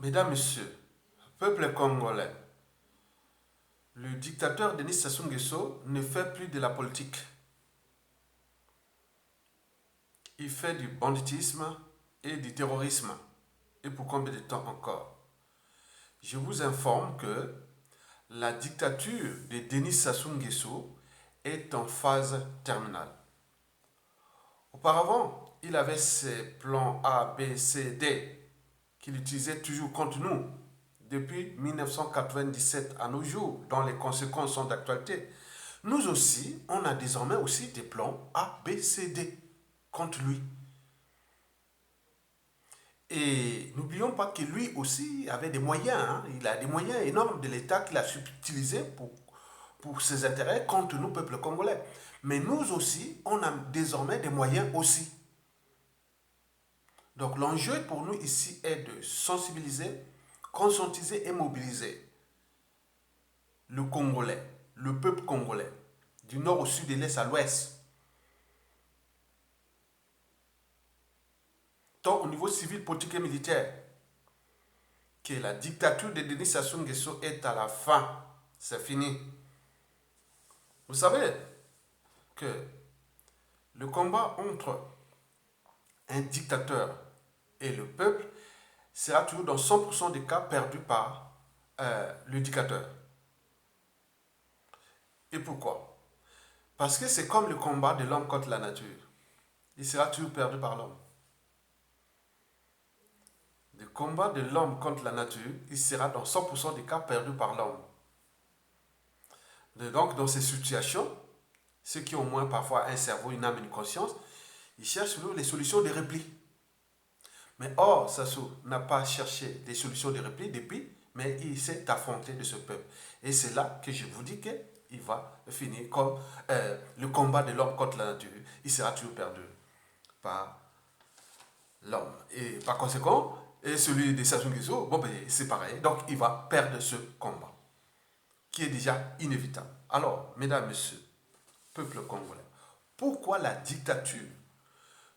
Mesdames, Messieurs, peuple congolais, le dictateur Denis Sassou Nguesso ne fait plus de la politique. Il fait du banditisme et du terrorisme. Et pour combien de temps encore? Je vous informe que la dictature de Denis Sassou Nguesso est en phase terminale. Auparavant, il avait ses plans A, B, C, D qu'il utilisait toujours contre nous depuis 1997 à nos jours, dont les conséquences sont d'actualité. Nous aussi, on a désormais aussi des plans A, B, C, D contre lui. Et n'oublions pas que lui aussi avait des moyens. Il a des moyens énormes de l'État qu'il a subtilisés pour ses intérêts contre nous, peuple congolais. Mais nous aussi, on a désormais des moyens aussi. Donc l'enjeu pour nous ici est de sensibiliser, conscientiser et mobiliser le Congolais, le peuple congolais, du nord au sud, de l'est à l'ouest, tant au niveau civil, politique et militaire, que la dictature de Denis Sassou Nguesso est à la fin. C'est fini. Vous savez que le combat entre un dictateur et le peuple sera toujours dans 100% des cas perdu par le dictateur. Et pourquoi? Parce que c'est comme le combat de l'homme contre la nature. Il sera toujours perdu par l'homme. Le combat de l'homme contre la nature, il sera dans 100% des cas perdu par l'homme. Donc, dans ces situations, ceux qui ont au moins parfois un cerveau, une âme, une conscience, ils cherchent les solutions de repli. Mais or, Sassou n'a pas cherché des solutions de repli depuis, mais il s'est affronté de ce peuple. Et c'est là que je vous dis qu'il va finir comme le combat de l'homme contre la nature. Il sera toujours perdu par l'homme. Et par conséquent, et celui de Sassou Nguesso, bon ben c'est pareil. Donc il va perdre ce combat, qui est déjà inévitable. Alors, mesdames, messieurs, peuple congolais, pourquoi la dictature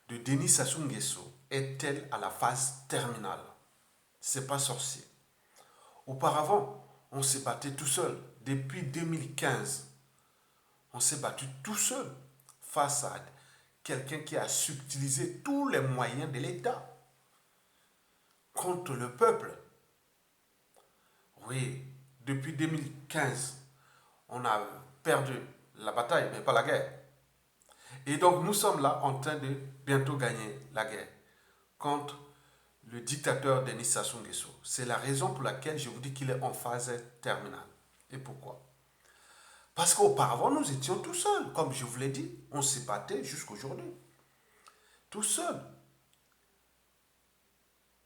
de Denis Sassou Nguesso est-elle à la phase terminale? C'est pas sorcier. Auparavant, on s'est battu tout seul. Depuis 2015, on s'est battu tout seul face à quelqu'un qui a subtilisé tous les moyens de l'État contre le peuple. Oui, depuis 2015, on a perdu la bataille, mais pas la guerre. Et donc nous sommes là en train de bientôt gagner la guerre contre le dictateur Denis Sassou Nguesso. C'est la raison pour laquelle je vous dis qu'il est en phase terminale. Et pourquoi? Parce qu'auparavant, nous étions tout seuls. Comme je vous l'ai dit, on s'est battu jusqu'aujourd'hui. Tout seul.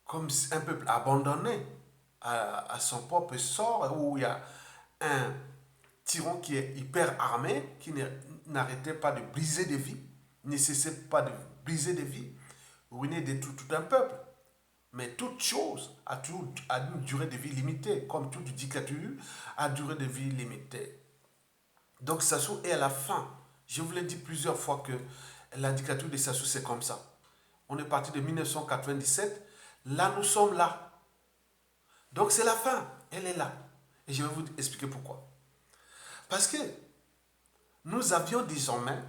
Comme un peuple abandonné à son propre sort, où il y a un tyran qui est hyper armé, qui n'arrêtait pas de briser des vies, ne cessait pas de briser des vies, ruiner tout un peuple. Mais toute chose a une durée de vie limitée, comme toute dictature a une durée de vie limitée. Donc Sassou est à la fin. Je vous l'ai dit plusieurs fois que la dictature de Sassou, c'est comme ça. On est parti de 1997. Là, nous sommes là. Donc c'est la fin. Elle est là. Et je vais vous expliquer pourquoi. Parce que nous avions désormais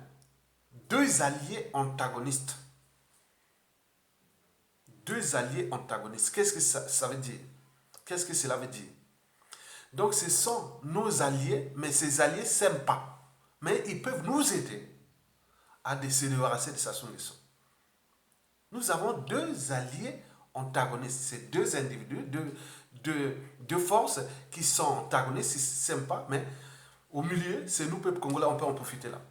deux alliés antagonistes. Deux alliés antagonistes. Qu'est-ce que ça veut dire? Qu'est-ce que cela veut dire? Donc ce sont nos alliés, mais ces alliés ne s'aiment pas. Mais ils peuvent nous aider à se débarrasser de Sassou Nguesso. Nous avons deux alliés antagonistes. C'est deux individus, deux forces qui sont antagonistes, ils ne s'aiment pas, mais au milieu, c'est nous, peuple congolais, on peut en profiter là.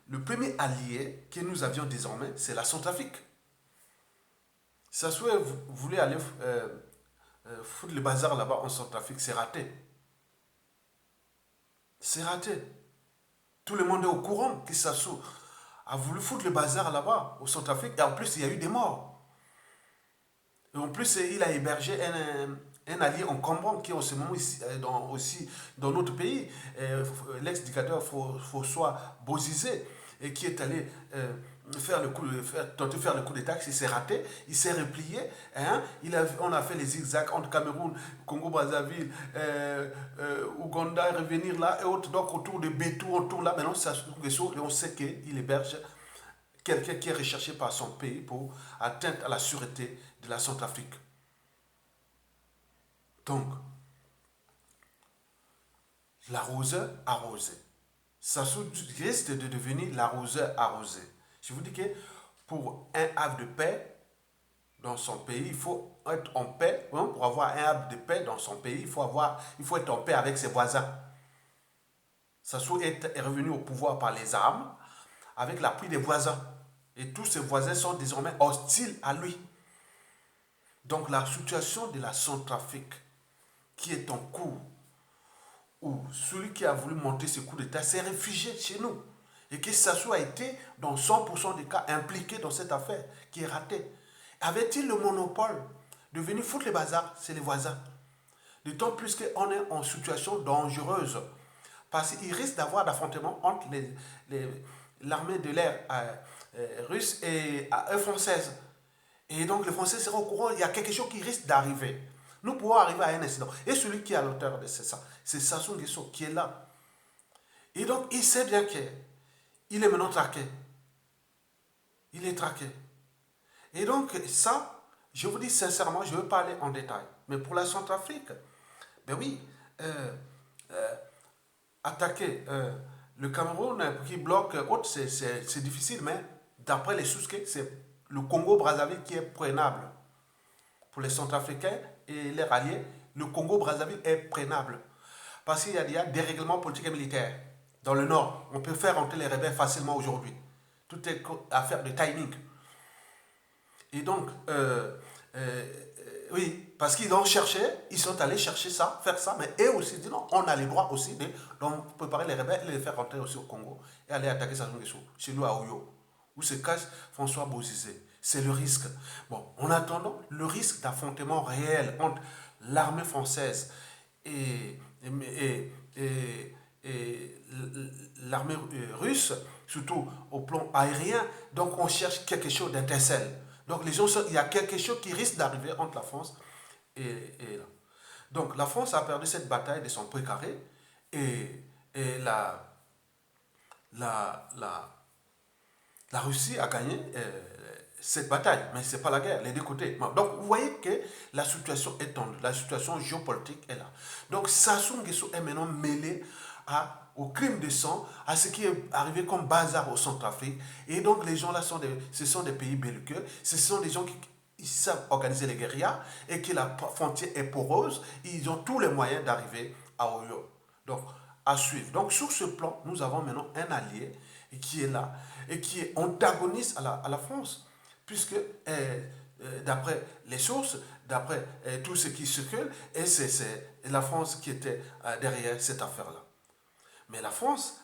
Le premier allié que nous avions désormais, c'est la Centrafrique. Sassou voulait aller foutre le bazar là-bas en Centrafrique, c'est raté. C'est raté. Tout le monde est au courant que Sassou a voulu foutre le bazar là-bas, au Centrafrique, et en plus, il y a eu des morts. Et en plus, il a hébergé un allié encombrant qui est en ce moment aussi dans notre pays, l'ex-dictateur François Bozizé, et qui est allé tenter de faire le coup d'État, il s'est raté, il s'est replié. Hein, on a fait les zigzags entre Cameroun, Congo-Brazzaville, Ouganda, revenir là et autres. Donc autour de Bétou, autour là, maintenant on sait qu'il héberge quelqu'un qui est recherché par son pays pour atteindre à la sûreté de la Centrafrique. Donc, l'arroseur arrosé. Sassou risque de devenir l'arroseur arrosé. Je vous dis que pour un havre de paix dans son pays, il faut être en paix. Hein, pour avoir un havre de paix dans son pays, il faut être en paix avec ses voisins. Sassou est revenu au pouvoir par les armes avec l'appui des voisins. Et tous ses voisins sont désormais hostiles à lui. Donc la situation de la Centrafrique qui est en cours, où celui qui a voulu monter ce coup d'État s'est réfugié chez nous. Et que Sassou a été, dans 100% des cas, impliqué dans cette affaire qui est ratée. Avait-il le monopole de venir foutre les bazars? C'est les voisins. D'autant plus qu'on est en situation dangereuse. Parce qu'il risque d'avoir d'affrontements entre l'armée de l'air russe et française. Et donc les Français seront au courant, il y a quelque chose qui risque d'arriver. Nous pouvons arriver à un incident. Et celui qui est à l'auteur de ça, c'est Sassou Nguesso qui est là. Et donc il sait bien qu'il est maintenant traqué. Il est traqué. Et donc ça, je vous dis sincèrement, je veux parler en détail. Mais pour la Centrafrique, ben oui, attaquer le Cameroun qui bloque autre, c'est difficile, mais d'après les sources, c'est le Congo-Brazzaville qui est prenable. Pour les Centrafricains et leurs alliés, le Congo-Brazzaville est prenable. Parce qu'il y a des règlements politiques et militaires. Dans le nord, on peut faire rentrer les rebelles facilement aujourd'hui. Tout est affaire de timing. Et donc, oui, parce qu'ils ont cherché, ils sont allés chercher ça, faire ça, mais eux aussi disent non, on a les droits aussi de donc, préparer les rebelles et les faire rentrer aussi au Congo et aller attaquer Sassou Nguesso, chez nous à Oyo, où se cache François Bozizé. C'est le risque. Bon, en attendant, le risque d'affrontement réel entre l'armée française et l'armée russe, surtout au plan aérien, donc on cherche quelque chose d'intercelle. Donc les gens, il y a quelque chose qui risque d'arriver entre la France et là. Donc la France a perdu cette bataille de son précaré et la Russie a gagné cette bataille, mais ce n'est pas la guerre, les deux côtés. Donc vous voyez que la situation est tendue, la situation géopolitique est là. Donc Sassou Nguesso est maintenant mêlé au crime de sang, à ce qui est arrivé comme bazar au Centrafrique. Et donc les gens là, ce sont des pays belliqueux, ce sont des gens qui savent organiser les guérillas et que la frontière est poreuse, ils ont tous les moyens d'arriver à Oyo. Donc, à suivre. Donc, sur ce plan, nous avons maintenant un allié qui est là et qui est antagoniste à la France, puisque d'après les sources, d'après tout ce qui circule, et c'est la France qui était derrière cette affaire-là. Mais la France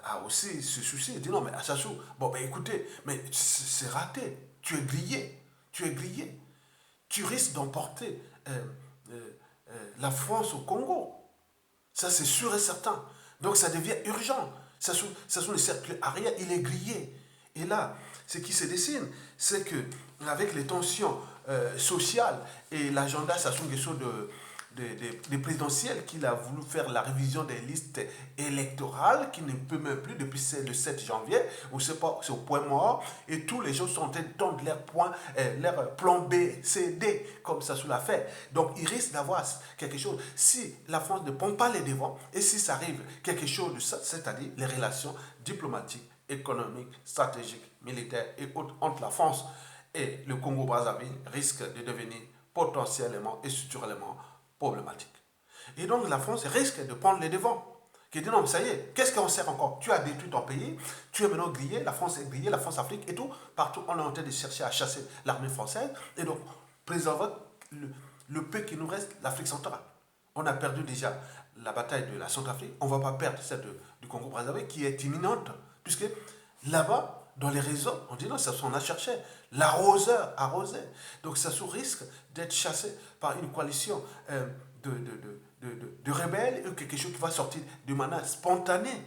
a aussi ce souci. Elle dit non, mais Sassou, bon, ben écoutez, mais c'est raté. Tu es grillé. Tu es grillé. Tu risques d'emporter la France au Congo. Ça, c'est sûr et certain. Donc, ça devient urgent. Sassou ne sert plus à rien. Il est grillé. Et là, ce qui se dessine, c'est que avec les tensions sociales et l'agenda Sassou Nguesso des présidentielles, qu'il a voulu faire la révision des listes électorales, qui ne peut même plus depuis le 7 janvier, on sait pas, c'est au point mort, et tous les gens sont en train de tendre leur plan B, C, D, comme ça sous la fait. Donc il risque d'avoir quelque chose. Si la France ne prend pas les devants, et si ça arrive quelque chose de ça, c'est-à-dire les relations diplomatiques, économiques, stratégiques, militaires et autres entre la France et le Congo-Brazzaville risquent de devenir potentiellement et structurellement problématique. Et donc la France risque de prendre les devants. Qui dit non, ça y est, qu'est-ce qu'on sert encore? Tu as détruit ton pays, tu es maintenant grillé, la France est grillée, la France-Afrique et tout. Partout, on est en train de chercher à chasser l'armée française. Et donc, préserver le peu qui nous reste, l'Afrique centrale. On a perdu déjà la bataille de la Centrafrique, on ne va pas perdre celle du Congo-Brazzaville qui est imminente. Puisque là-bas, dans les réseaux, on dit non, ça on a cherché. L'arroseur arrosé. Donc ça sous risque d'être chassé par une coalition de rebelles ou quelque chose qui va sortir de manière spontanée.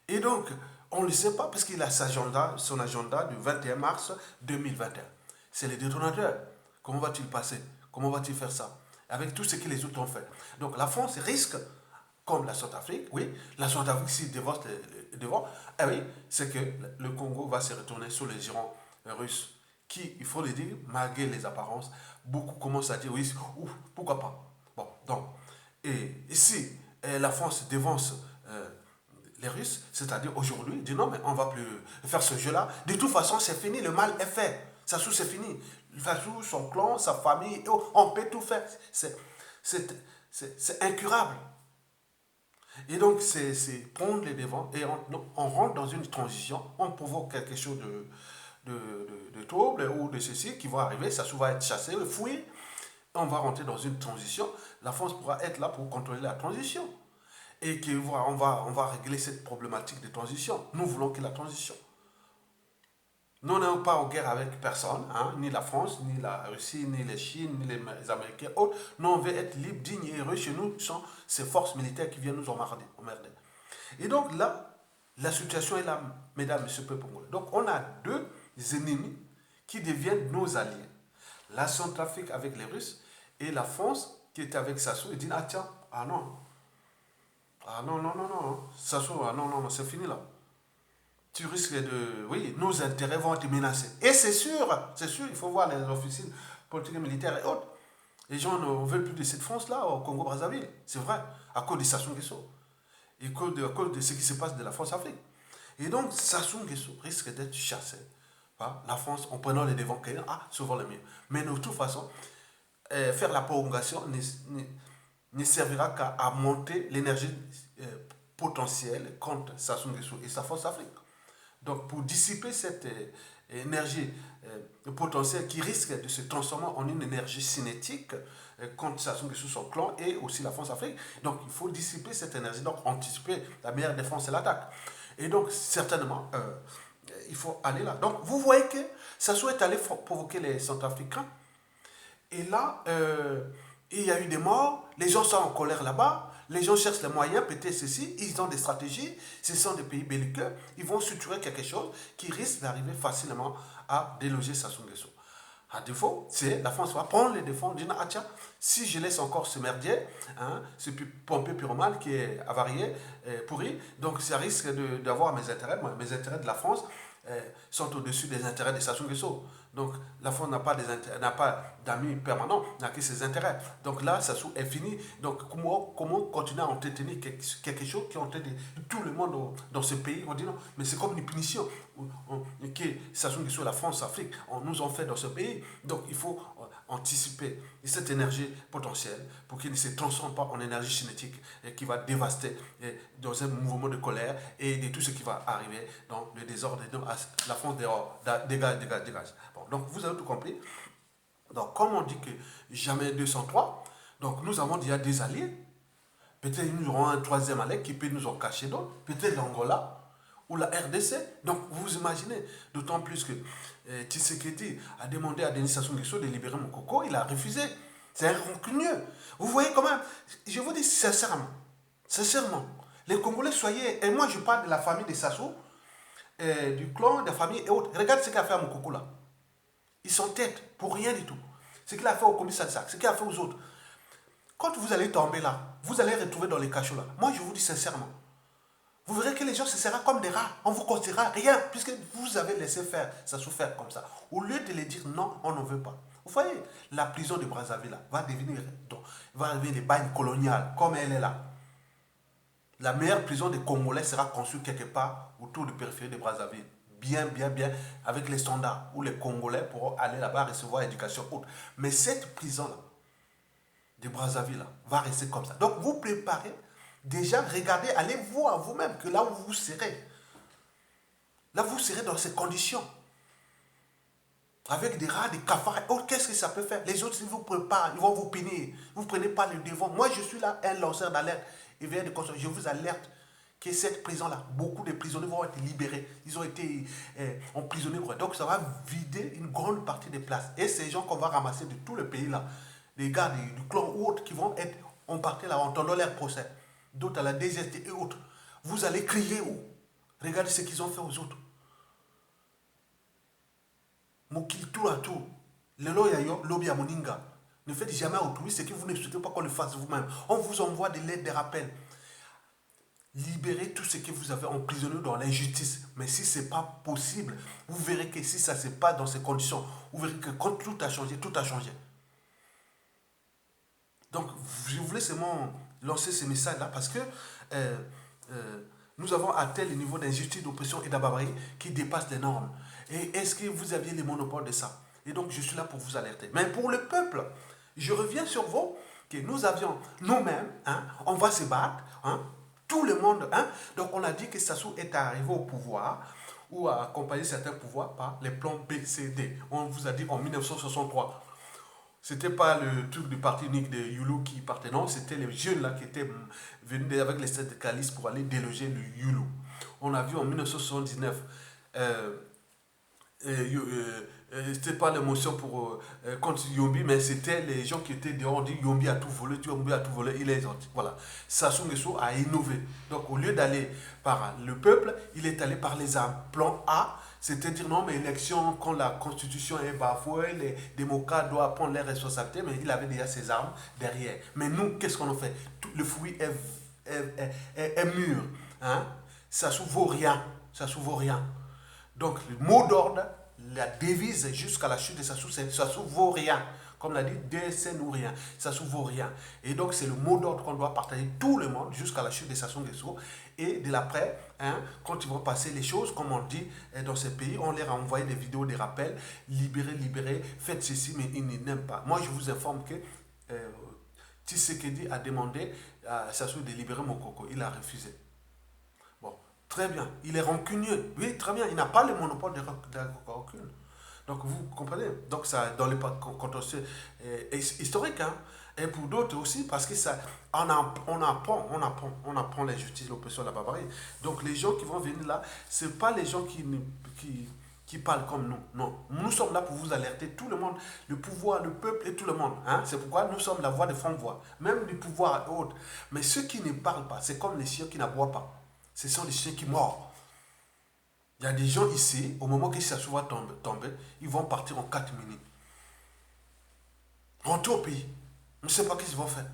Et donc, On ne le sait pas parce qu'il a son agenda du 21 mars 2021. C'est le détonateur. Comment va-t-il passer? Comment va-t-il faire ça? Avec tout ce que les autres ont fait. Donc la France risque, comme la Centrafrique, oui, la Centrafrique s'il devant, eh oui, c'est que le Congo va se retourner sur les girons russes qui, il faut le dire, malgré les apparences, beaucoup commencent à dire oui, ouf, pourquoi pas. Bon, donc, et si la France devance les Russes, c'est-à-dire aujourd'hui, dit non, mais on ne va plus faire ce jeu-là. De toute façon, c'est fini, le mal est fait. Sassou, c'est fini. Sassou, son clan, sa famille, on peut tout faire. C'est incurable. Et donc, c'est prendre les devants et on rentre dans une transition, on provoque quelque chose de trouble ou de ceci qui va arriver, Sassou va être chassé, fouillé, on va rentrer dans une transition. La France pourra être là pour contrôler la transition. Et on va régler cette problématique de transition. Nous voulons que la transition. Nous n'sommes pas en guerre avec personne, hein, ni la France, ni la Russie, ni les Chine, ni les Américains, autres. Nous, on veut être libres, dignes et heureux. Chez nous, sont ces forces militaires qui viennent nous emmerder. Et donc là, la situation est là, mesdames et messieurs, peuple congolais. Donc on a deux ennemis qui deviennent nos alliés. La Centrafrique avec les Russes et la France qui était avec Sassou et dit ah tiens, ah non, Sassou, ah non, c'est fini là. Tu risques de... Oui, nos intérêts vont être menacés. Et c'est sûr, il faut voir les officines politiques et militaires et autres. Les gens ne veulent plus de cette France-là au Congo-Brazzaville. C'est vrai, à cause de Sassou Nguesso. Et à cause de ce qui se passe de la France-Afrique. Et donc, Sassou Nguesso risque d'être chassé par la France en prenant les devants, souvent le mieux. Mais de toute façon, faire la prolongation ne servira qu'à monter l'énergie potentielle contre Sassou Nguesso et sa France-Afrique. Donc, pour dissiper cette énergie potentielle qui risque de se transformer en une énergie cinétique contre Sassou Nguesso, son clan et aussi la France-Afrique. Donc, il faut dissiper cette énergie, donc anticiper la meilleure défense et l'attaque. Et donc, certainement, il faut aller là. Donc, vous voyez que Sassou est allé provoquer les Centrafricains. Et là, il y a eu des morts, les gens sont en colère là-bas. Les gens cherchent les moyens, peut-être ceci, ils ont des stratégies, ce sont des pays belliqueux, ils vont structurer quelque chose qui risque d'arriver facilement à déloger Sassou Nguesso. À défaut, c'est la France va prendre les défauts, dire ah tiens, si je laisse encore ce merdier, hein, ce pompé pyromane qui est avarié, pourri, donc ça risque d'avoir mes intérêts, mes intérêts de la France sont au-dessus des intérêts de Sassou Nguesso. Donc la France n'a pas d'amis permanents, n'a que ses intérêts. Donc là, Sassou est fini. Donc comment continuer à entretenir quelque chose qui entraîne tout le monde dans ce pays? On dit non, mais c'est comme une punition que Sassou Nguesso et la France, l'Afrique, nous ont fait dans ce pays. Donc il faut anticiper cette énergie potentielle pour qu'il ne se transforme pas en énergie cinétique et qui va dévaster dans un mouvement de colère et de tout ce qui va arriver dans le désordre. La France dégage. Bon, donc vous avez tout compris. Donc comme on dit que jamais 203, donc nous avons déjà des alliés. Peut-être nous aurons un troisième allié qui peut nous en cacher d'autres. Peut-être l'Angola ou la RDC. Donc vous imaginez, d'autant plus que Tshisekedi a demandé à Denis Sassou Nguesso de libérer Moukoko, il a refusé. C'est un rancunieux. Vous voyez comment, je vous dis sincèrement, les Congolais soyez, et moi je parle de la famille de Sassou, du clan, de la famille et autres. Regarde ce qu'il a fait à Moukoko là. Ils sont tête pour rien du tout. Ce qu'il a fait au commissaire de Sac, ce qu'il a fait aux autres. Quand vous allez tomber là, vous allez retrouver dans les cachots là. Moi je vous dis sincèrement, vous verrez que les gens se seront comme des rats. On ne vous considérera rien, puisque vous avez laissé faire, ça souffert comme ça. Au lieu de les dire non, on n'en veut pas. Vous voyez, la prison de Brazzaville là, va devenir les bagnes coloniales, comme elle est là. La meilleure prison des Congolais sera construite quelque part autour de la périphérie de Brazzaville. Bien, avec les standards, où les Congolais pourront aller là-bas recevoir éducation haute. Mais cette prison-là, de Brazzaville là, va rester comme ça. Donc vous préparez. Déjà, regardez, allez voir vous-même que là où vous serez, dans ces conditions. Avec des rats, des cafards, oh, qu'est-ce que ça peut faire? Les autres, ils vous préparent, ils vont vous punir. Vous ne prenez pas le devant. Moi, je suis là, un lanceur d'alerte. Et vient de construire. Je vous alerte que cette prison-là, beaucoup de prisonniers vont être libérés. Ils ont été emprisonnés. Donc, ça va vider une grande partie des places. Et ces gens qu'on va ramasser de tout le pays là, les gars du clan ou autres qui vont être en partie là, en entendant leur procès. D'autres à la DGT et autres. Vous allez crier où? Regardez ce qu'ils ont fait aux autres. Mokil tout à tout. Le loyayo, lobby à moninga. Ne faites jamais à autrui ce que vous ne souhaitez pas qu'on le fasse vous-même. On vous envoie des lettres, des rappels. Libérez tout ce que vous avez emprisonné dans l'injustice. Mais si ce n'est pas possible, vous verrez que si ça ne se passe pas dans ces conditions, vous verrez que quand tout a changé, tout a changé. Donc, je voulais seulement lancer ce message-là parce que nous avons atteint le niveau d'injustice, d'oppression et d'abarbarie qui dépasse les normes. Et est-ce que vous aviez le monopole de ça? Et donc, je suis là pour vous alerter. Mais pour le peuple, je reviens sur vous, que nous avions nous-mêmes, on va se battre, tout le monde. Donc, on a dit que Sassou est arrivé au pouvoir ou a accompagné certains pouvoirs par les plans BCD. On vous a dit en 1963. C'était pas le truc du parti unique de Youlou qui partait, non, c'était les jeunes là qui étaient venus avec les syndicalistes pour aller déloger le Youlou. On a vu en 1979, c'était pas l'émotion pour contre Yombi, mais c'était les gens qui étaient dehors, on dit Yombi a tout volé, il est gentil. Voilà. Sassou Nguesso a innové. Donc au lieu d'aller par le peuple, il est allé par les armes. Plan A, c'était dire non, mais élection, quand la constitution est bafouée, les démocrates doivent prendre les responsabilités, mais il avait déjà ses armes derrière. Mais nous, qu'est-ce qu'on a fait? Tout le fruit est mûr. Ça ne vaut rien. Ça ne vaut rien. Donc, le mot d'ordre, la devise jusqu'à la chute de Sassou, c'est ça ne vaut rien. Comme l'a dit, DSN ou rien. Ça ne vaut rien. Et donc, c'est le mot d'ordre qu'on doit partager tout le monde jusqu'à la chute de Sassou Nguesso. Et de l'après, quand ils vont passer les choses, comme on dit dans ces pays, on leur a envoyé des vidéos, des rappels, libérez, faites ceci, mais ils n'aiment pas. Moi, je vous informe que Tshisekedi a demandé à Sassou de libérer Mokoko. Il a refusé. Bon, très bien. Il est rancunieux. Oui, très bien. Il n'a pas le monopole de la rancune. Donc, vous comprenez? Donc, ça, dans les contentieux historiques, et pour d'autres aussi, parce que ça, on apprend l'injustice, l'oppression, la barbarie. Donc, les gens qui vont venir là, ce pas les gens qui parlent comme nous. Non, nous sommes là pour vous alerter, tout le monde, le pouvoir, le peuple et tout le monde. C'est pourquoi nous sommes la voix des francs-voix, même du pouvoir et autres. Mais ceux qui ne parlent pas, c'est comme les chiens qui n'aboient pas. Ce sont les chiens qui mordent. Il y a des gens ici, au moment que ça va tomber, ils vont partir en 4 minutes. Rentrer au pays. On ne sait pas ce qu'ils vont faire.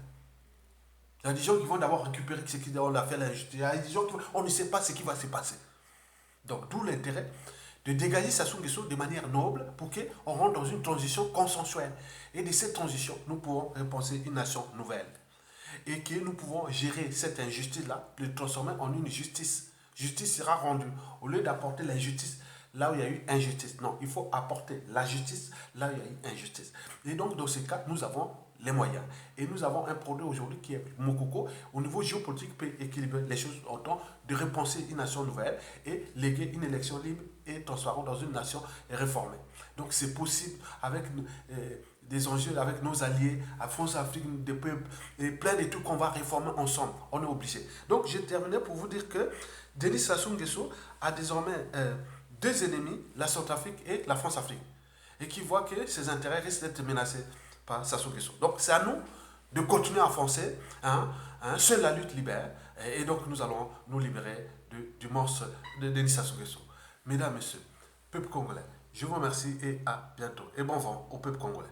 Il y a des gens qui vont d'abord récupérer ce qu'on a fait l'injustice. Il y a des gens qui on ne sait pas ce qui va se passer. Donc, d'où l'intérêt de dégager Sassou Nguesso de manière noble pour qu'on rentre dans une transition consensuelle. Et de cette transition, nous pouvons repenser une nation nouvelle. Et que nous pouvons gérer cette injustice-là, le transformer en une justice. Justice sera rendue. Au lieu d'apporter la justice là où il y a eu injustice. Non, il faut apporter la justice là où il y a eu injustice. Et donc, dans ce cas, nous avons les moyens. Et nous avons un produit aujourd'hui qui est Mokoko. Au niveau géopolitique, peut équilibrer les choses autant de repenser une nation nouvelle et léguer une élection libre et transparente dans une nation réformée. Donc, c'est possible avec des enjeux avec nos alliés, à France Afrique, des peuples, et plein de trucs qu'on va réformer ensemble. On est obligé. Donc, j'ai terminé pour vous dire que Denis Sassou Nguesso a désormais deux ennemis, la Centrafrique et la France-Afrique. Et qui voit que ses intérêts risquent d'être menacés par Sassou Nguesso. Donc, c'est à nous de continuer à foncer. Seule la lutte libère. Et donc, nous allons nous libérer du monstre de Denis Sassou Nguesso. Mesdames, Messieurs, peuple congolais, je vous remercie et à bientôt. Et bon vent au peuple congolais.